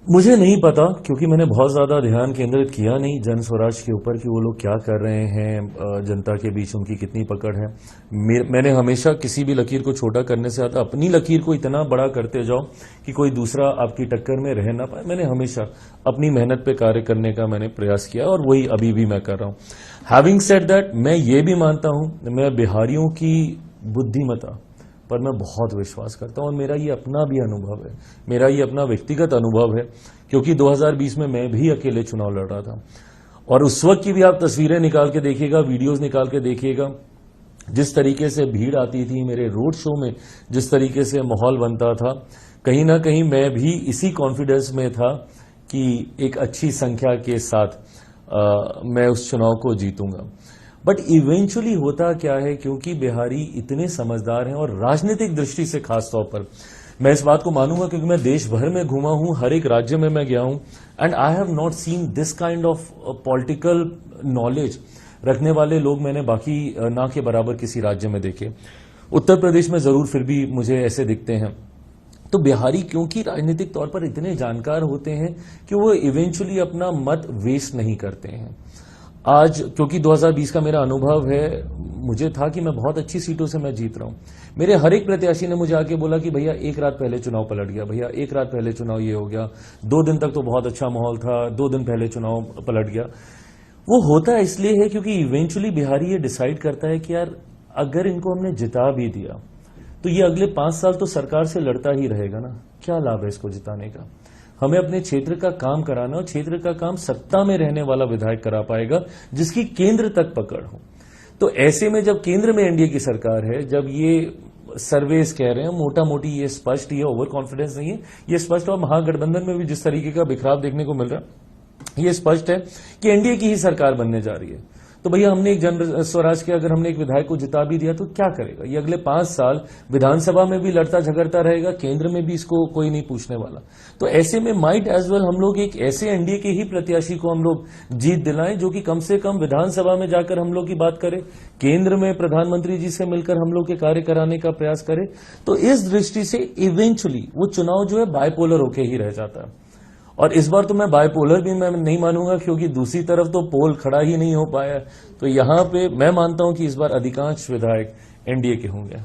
मुझे नहीं पता, क्योंकि मैंने बहुत ज्यादा ध्यान केंद्रित किया नहीं जन स्वराज के ऊपर कि वो लोग क्या कर रहे हैं, जनता के बीच उनकी कितनी पकड़ है। मैंने हमेशा किसी भी लकीर को छोटा करने से आता अपनी लकीर को इतना बड़ा करते जाओ कि कोई दूसरा आपकी टक्कर में रह ना पाए। मैंने हमेशा अपनी मेहनत पे कार्य करने का मैंने प्रयास किया और वही अभी भी मैं कर रहा हूं। हैविंग सेड दैट, मैं ये भी मानता हूं, मैं बिहारियों की बुद्धिमत्ता पर मैं बहुत विश्वास करता हूं और मेरा ये अपना भी अनुभव है, मेरा ये अपना व्यक्तिगत अनुभव है, क्योंकि 2020 में मैं भी अकेले चुनाव लड़ रहा था। और उस वक्त की भी आप तस्वीरें निकाल के देखिएगा, वीडियोस निकाल के देखिएगा, जिस तरीके से भीड़ आती थी मेरे रोड शो में, जिस तरीके से माहौल बनता था, कहीं ना कहीं मैं भी इसी कॉन्फिडेंस में था कि एक अच्छी संख्या के साथ मैं उस चुनाव को जीतूंगा। बट इवेंचुअली होता क्या है, क्योंकि बिहारी इतने समझदार हैं और राजनीतिक दृष्टि से खास तौर पर मैं इस बात को मानूंगा, क्योंकि मैं देश भर में घूमा हूं, हर एक राज्य में मैं गया हूं, and I have not seen this kind of political knowledge रखने वाले लोग मैंने बाकी ना के बराबर किसी राज्य में देखे। उत्तर प्रदेश में जरूर फिर भी मुझे ऐसे दिखते हैं। तो बिहारी क्योंकि राजनीतिक तौर पर इतने जानकार होते हैं कि वो इवेंचुअली अपना मत वेस्ट नहीं करते हैं। आज क्योंकि 2020 का मेरा अनुभव है, मुझे था कि मैं बहुत अच्छी सीटों से मैं जीत रहा हूं। मेरे हर एक प्रत्याशी ने मुझे आके बोला कि भैया एक रात पहले चुनाव पलट गया, भैया एक रात पहले चुनाव ये हो गया, 2 दिन तक तो बहुत अच्छा माहौल था, 2 दिन पहले चुनाव पलट गया। वो होता इसलिए है क्योंकि इवेंचुअली बिहारी ये डिसाइड करता है कि यार अगर इनको हमने जिता भी दिया तो ये अगले 5 साल तो सरकार से लड़ता ही रहेगा ना, क्या लाभ है इसको जिताने का। हमें अपने क्षेत्र का काम कराना, और क्षेत्र का काम सत्ता में रहने वाला विधायक करा पाएगा जिसकी केंद्र तक पकड़ हो। तो ऐसे में जब केंद्र में एनडीए की सरकार है, जब ये सर्वेस कह रहे हैं, मोटा मोटी ये स्पष्ट, ये ओवर कॉन्फिडेंस नहीं है, ये स्पष्ट, और महागठबंधन में भी जिस तरीके का बिखराव देखने को मिल रहा है, ये स्पष्ट है कि एनडीए की ही सरकार बनने जा रही है। तो भैया हमने एक जन स्वराज के अगर हमने एक विधायक को जिता भी दिया तो क्या करेगा, ये अगले 5 साल विधानसभा में भी लड़ता झगड़ता रहेगा, केंद्र में भी इसको कोई नहीं पूछने वाला। तो ऐसे में माइट एज वेल हम लोग एक ऐसे एनडीए के ही प्रत्याशी को हम लोग जीत दिलाएं जो कि कम से कम विधानसभा में जाकर हम लोग की बात करे, केंद्र में प्रधानमंत्री जी से मिलकर हम लोग के कार्य कराने का प्रयास करे। तो इस दृष्टि से इवेंचुअली वो चुनाव जो है बायपोलर होके ही रह जाता है। और इस बार तो मैं बायपोलर भी मैं नहीं मानूंगा, क्योंकि दूसरी तरफ तो पोल खड़ा ही नहीं हो पाया। तो यहां पे मैं मानता हूं कि इस बार अधिकांश विधायक एनडीए के होंगे।